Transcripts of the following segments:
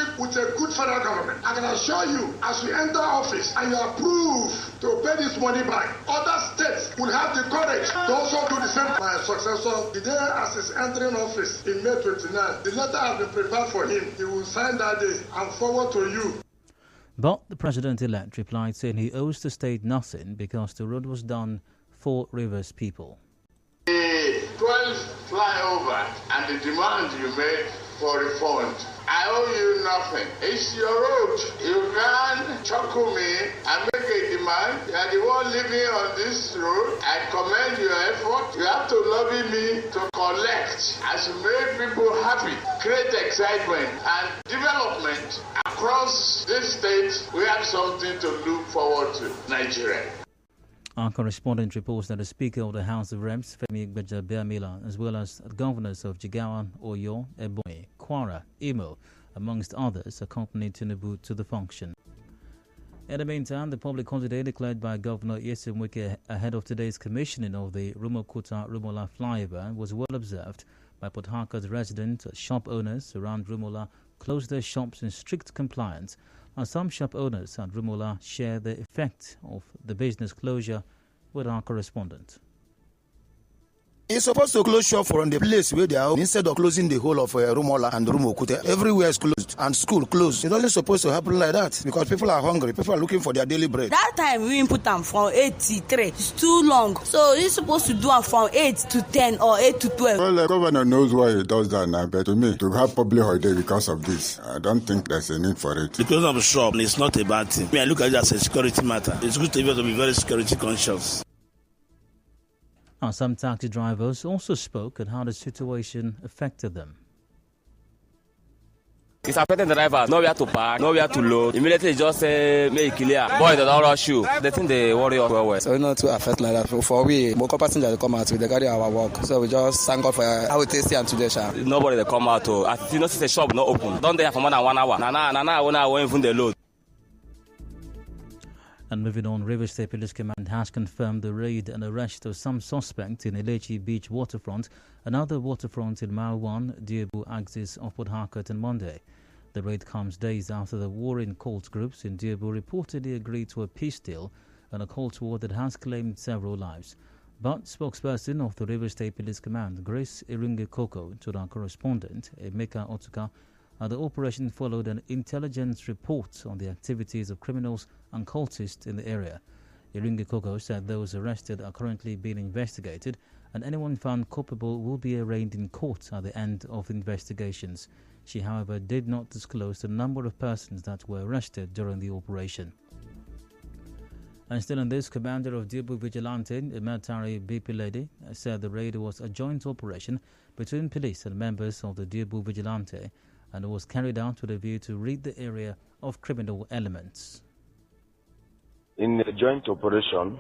working with a good federal government. I can assure you, as you enter office and you approve to pay this money back, other states will have the courage to also do the same. My successor, the day as he's entering office in May 29, the letter has been prepared for him. He will sign that day and forward to you. But the president-elect replied saying he owes the state nothing because the road was done for Rivers people. The 12th flyover and the demand you made for refund, I owe you nothing. It's your road. You can chuckle me and make a demand. You are the one living on this road. I commend your effort. You have to lobby me to collect. As you make people happy, create excitement and development across this state, we have something to look forward to. Nigeria. Our correspondent reports that the Speaker of the House of Reps, Femi Gbajabiamila, as well as governors of Jigawa, Oyo, Ebonyi, Kwara, Imo, amongst others, accompanied Tinubu to the function. In the meantime, the public holiday declared by Governor Nyesom Wike ahead of today's commissioning of the Rumuokwuta-Rumuola flyover was well observed by Port Harcourt residents. Shop owners around Rumuola closed their shops in strict compliance. And some shop owners at Rumuola share the effect of the business closure with our correspondent. It's supposed to close shop from the place where they are instead of closing the whole of Rumuola and Rumuokwuta. Everywhere is closed and school closed. It's only supposed to happen like that because people are hungry. People are looking for their daily bread. That time we input them from 8 to 3. It's too long. So you're supposed to do them from 8 to 10 or 8 to 12. Well, the governor knows why he does that now. But to me, to have public holiday because of this, I don't think there's a need for it. Because of shop, it's not a bad thing. I look at it as a security matter. It's good to be very security conscious. Now, some taxi drivers also spoke on how the situation affected them. It's affecting the drivers. Nowhere to park, nowhere to load. Immediately just make it clear. Boy, they don't rush you. They think they worry us well. So not to affect like that. For we, more passengers come out, they carry our work. So we just thank God for how we taste and today, sir. Nobody they come out. I think you see the shop not open. Don't they for more than 1 hour? Nana, 1 hour even the load. And moving on, Rivers State Police Command has confirmed the raid and arrest of some suspects in Elechi Beach waterfront, another waterfront in Mile 1, Diobu axis of Port Harcourt on Monday. The raid comes days after the warring cult groups in Diobu reportedly agreed to a peace deal and a cult war that has claimed several lives. But spokesperson of the Rivers State Police Command, Grace Iringekoko, told our correspondent, Emeka Otuka, the operation followed an intelligence report on the activities of criminals and cultists in the area. Iringekoko said those arrested are currently being investigated and anyone found culpable will be arraigned in court at the end of investigations. She, however, did not disclose the number of persons that were arrested during the operation. And still on this, Commander of Diobu Vigilante, Military BP Lady, said the raid was a joint operation between police and members of the Diobu Vigilante and it was carried out with a view to rid the area of criminal elements. In a joint operation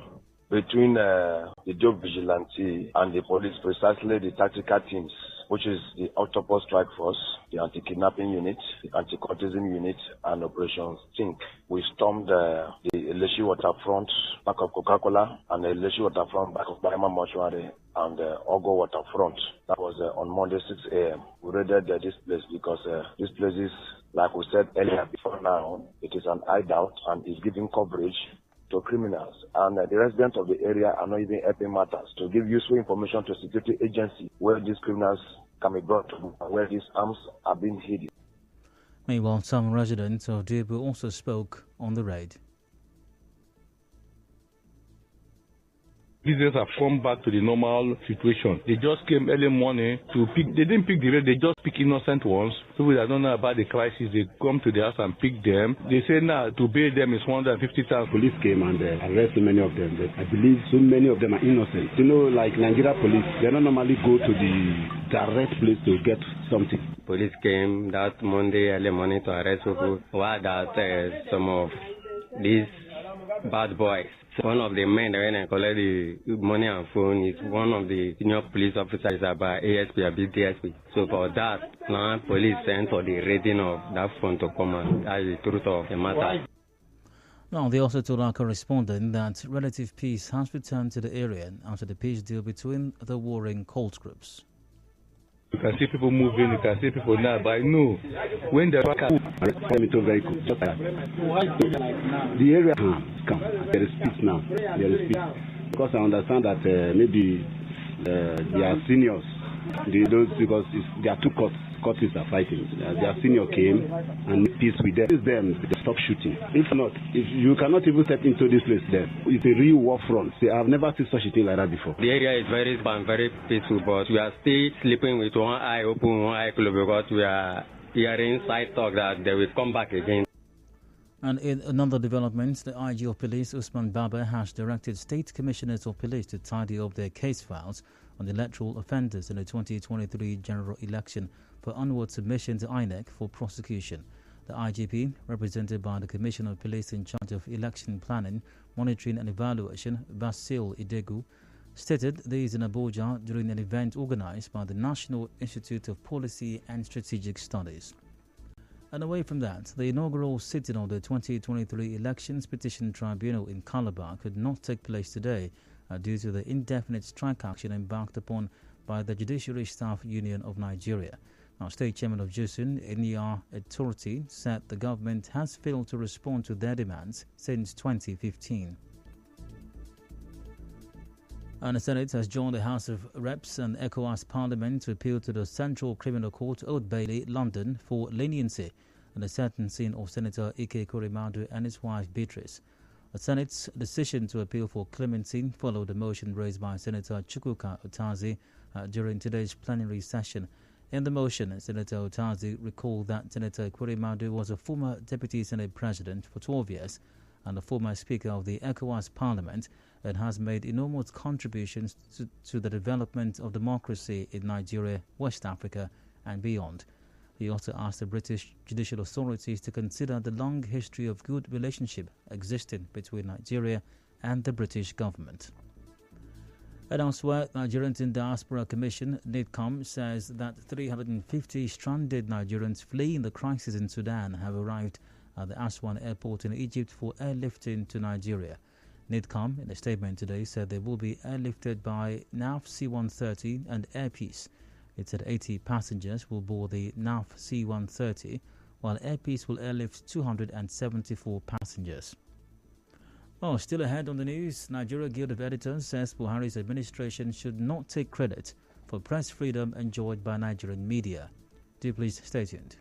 between the Diobu Vigilante and the police, precisely the tactical teams, which is the Octopus Strike Force, the Anti-Kidnapping Unit, the Anti-Cultism Unit, and Operations Think. We stormed the Elechi Waterfront back of Coca-Cola and the Elechi Waterfront back of Bahama Mortuary and the Ogo Waterfront. That was on Monday 6 a.m. We raided this place because this place is, like we said earlier before now, it is an hideout and is giving coverage to criminals. And the residents of the area are not even helping matters to give useful information to security agencies where these criminals can be brought to, where these arms are being hidden. Meanwhile, some residents of Diobu also spoke on the raid. Business have come back to the normal situation. They just came early morning to pick. They didn't pick the raid, they just pick innocent ones. People that don't know about the crisis, they come to the house and pick them. They say now to bail them is 150,000. Police came and arrested many of them. But I believe so many of them are innocent. You know, like Nigeria police, they don't normally go to the direct place to get something. Police came that Monday early morning to arrest people. While that some of these bad boys. One of the men that went and collected the money and phone is one of the senior police officers about ASP or BTSP. So for that, now police sent for the raiding of that phone to come and that's the truth of the matter. Now, they also told our correspondent that relative peace has returned to the area after the peace deal between the warring cult groups. You can see people moving, you can see people now, but I know when the vehicle, just like that. The area come. There is peace now. There is peace. Because I understand that maybe their seniors, because there are two courts are fighting. Their senior came and made peace with them. They stop shooting. If not, if you cannot even step into this place there, it's a real war front. See, I've never seen such a thing like that before. The area is very fun, very peaceful, but we are still sleeping with one eye open, one eye closed, because we are hearing side talk that they will come back again. And in another development, the IG of Police, Usman Baba, has directed state commissioners of police to tidy up their case files on electoral offenders in the 2023 general election for onward submission to INEC for prosecution. The IGP, represented by the Commissioner of Police in charge of election planning, monitoring and evaluation, Basil Idegu, stated this in Abuja during an event organized by the National Institute of Policy and Strategic Studies. And away from that, the inaugural sitting of the 2023 Elections Petition Tribunal in Calabar could not take place today due to the indefinite strike action embarked upon by the Judiciary Staff Union of Nigeria. Now, State Chairman of JUSUN, Enya Authority, said the government has failed to respond to their demands since 2015. And the Senate has joined the House of Reps and ECOWAS Parliament to appeal to the Central Criminal Court, Old Bailey, London, for leniency and the sentencing of Senator Ike Kurimadu and his wife Beatrice. The Senate's decision to appeal for clemency followed a motion raised by Senator Chukwuka Otazi during today's plenary session. In the motion, Senator Otazi recalled that Senator Kurimadu was a former Deputy Senate President for 12 years and a former Speaker of the ECOWAS Parliament, and has made enormous contributions to the development of democracy in Nigeria, West Africa and beyond. He also asked the British judicial authorities to consider the long history of good relationship existing between Nigeria and the British government. And elsewhere, Nigerians in Diaspora Commission, NIDCOM, says that 350 stranded Nigerians fleeing the crisis in Sudan have arrived at the Aswan airport in Egypt for airlifting to Nigeria. NIDCOM, in a statement today, said they will be airlifted by NAF C-130 and Air Peace. It said 80 passengers will board the NAF C-130, while Air Peace will airlift 274 passengers. Oh, still ahead on the news, Nigeria Guild of Editors says Buhari's administration should not take credit for press freedom enjoyed by Nigerian media. Do please stay tuned.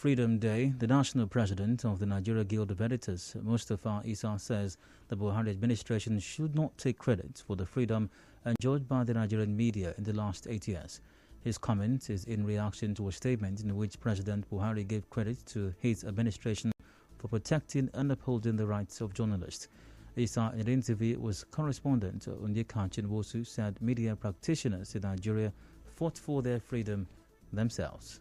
Freedom Day, the national president of the Nigeria Guild of Editors, Mustafa Isa, says the Buhari administration should not take credit for the freedom enjoyed by the Nigerian media in the last 8 years. His comment is in reaction to a statement in which President Buhari gave credit to his administration for protecting and upholding the rights of journalists. Isa, in an interview with correspondent Onyeka Chinwosu, said media practitioners in Nigeria fought for their freedom themselves.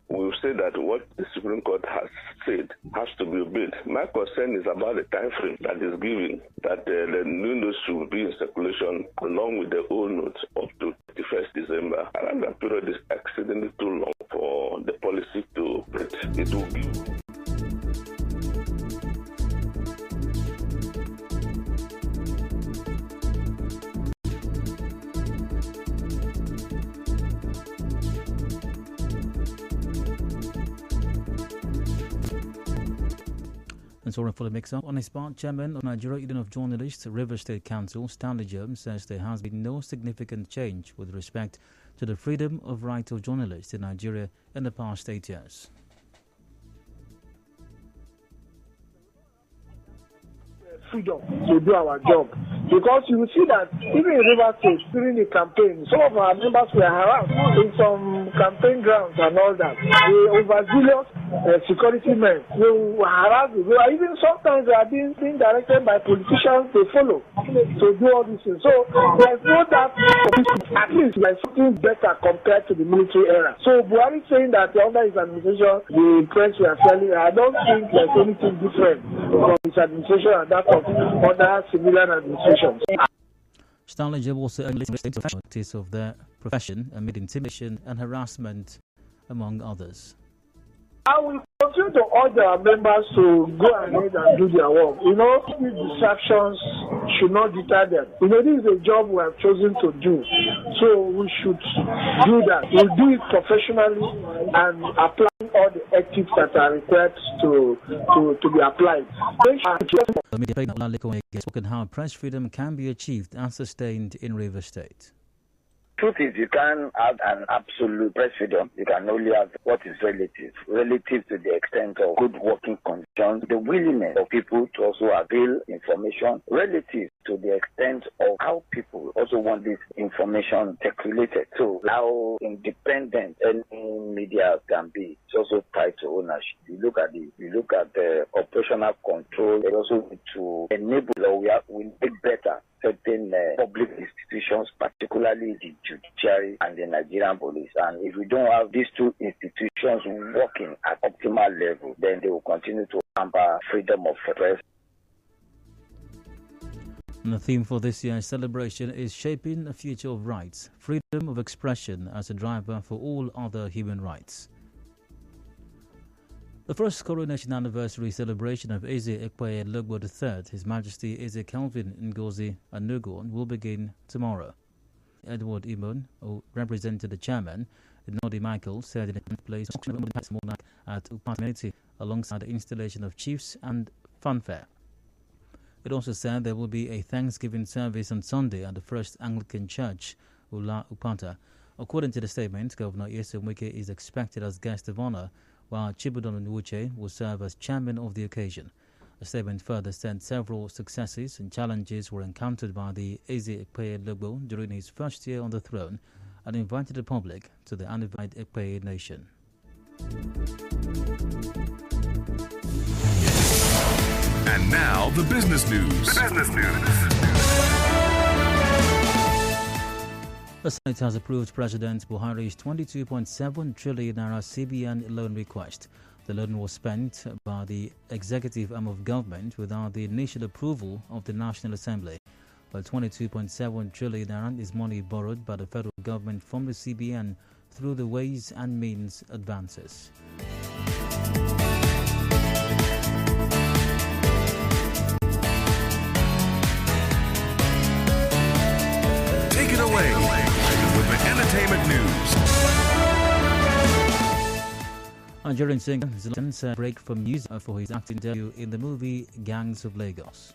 We will say that what the Supreme Court has said has to be obeyed. My concern is about the time frame that is given, that the new notes should be in circulation along with the old notes up to 31st December. And that period is exceedingly too long for the policy to operate. It will be. And sorry for the mix-up. On his part, Chairman of Nigeria Union of Journalists, River State Council, Stanley Jones, says there has been no significant change with respect to the freedom of right of journalists in Nigeria in the past 8 years. Freedom to do our job, because you will see that even in River State during the campaign, some of our members were harassed in some campaign grounds and all that. The overzealous security men will harass them. Even sometimes they are being directed by politicians to follow to do all these things. So there's no doubt, at least like something better compared to the military era. So Buhari saying that under his administration the press were fairly, I don't think there's anything different from his administration and that of other civilian administrations. Stanley Job also urged the professionals of their profession amid intimidation and harassment, among others. I will continue to urge our members to go ahead and do their work. These distractions should not deter them. This is a job we have chosen to do. So we should do that. We'll do it professionally and applying all the ethics that are required to be applied. Spoken how press freedom can be achieved and sustained in River State. Truth is, you can't have an absolute press freedom. You can only have what is relative to the extent of good working conditions, the willingness of people to also avail information, relative to the extent of how people also want this information circulated. So how independent any media can be, it's also tied to ownership. You look at the operational control, it also need to enable, we make better certain public institutions, particularly the judiciary and the Nigerian police. And if we don't have these two institutions working at optimal level, then they will continue to hamper freedom of press. And the theme for this year's celebration is Shaping a Future of Rights, Freedom of Expression as a driver for all other human rights. The first coronation anniversary celebration of Eze Ekpeye Lugbo III, His Majesty Eze Kelvin Ngozi Anugon, will begin tomorrow. Edward Imon, who represented the chairman, Nodi Michael, said in a place at Upamity alongside the installation of chiefs and fanfare. It also said there will be a Thanksgiving service on Sunday at the First Anglican Church, Ula Upata. According to the statement, Governor Nyesom Wike is expected as guest of honor, while Chibudon Nwuche will serve as chairman of the occasion. The statement further said several successes and challenges were encountered by the Eze Ekpeye Lugbo during his first year on the throne and invited the public to the unified Ekpeye nation. And now the business news. The Senate has approved President Buhari's 22.7 trillion naira CBN loan request. The loan was spent by the executive arm of government without the initial approval of the National Assembly. But 22.7 trillion naira is money borrowed by the federal government from the CBN through the Ways and Means advances. Take it away with the entertainment news. Nigerian singer Zlatan said break from music for his acting debut in the movie Gangs of Lagos.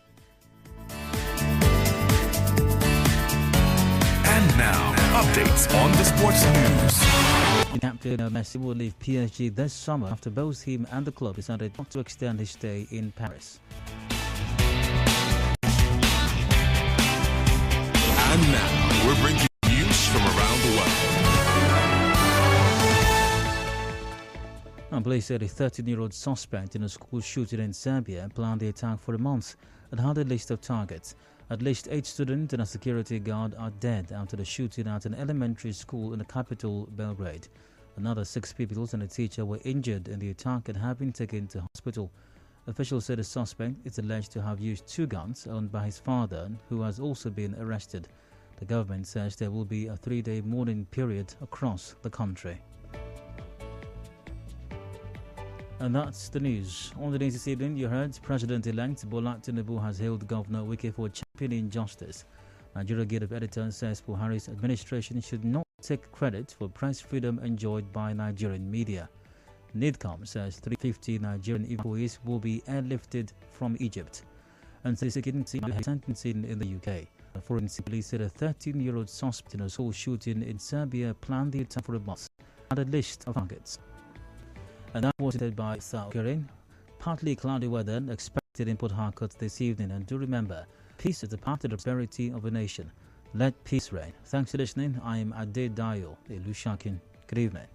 And now, updates on the sports news. Captain Messi will leave PSG this summer after both him and the club decided not to extend his stay in Paris. And now we're bringing you news from around the world. Police said a 13-year-old suspect in a school shooting in Serbia planned the attack for a month and had a list of targets. At least 8 students and a security guard are dead after the shooting at an elementary school in the capital, Belgrade. Another 6 people and a teacher were injured in the attack and have been taken to hospital. Officials said the suspect is alleged to have used 2 guns owned by his father, who has also been arrested. The government says there will be a 3-day mourning period across the country. And that's the news. On the news this evening, you heard President-elect Bola Tinubu has hailed Governor Wike for championing justice. Nigeria Guild of Editors says Buhari's administration should not take credit for press freedom enjoyed by Nigerian media. NIDCOM says 350 Nigerian employees will be airlifted from Egypt. And sentencing in the UK. The forensic police said a 13-year-old suspect in a school shooting in Serbia planned the attack for a month and a list of targets. And that was it by South Korea. Partly cloudy weather expected in Port Harcourt this evening. And do remember, peace is the path to the prosperity of a nation. Let peace reign. Thanks for listening. I am Ade Dayo, Elushakin. Good evening.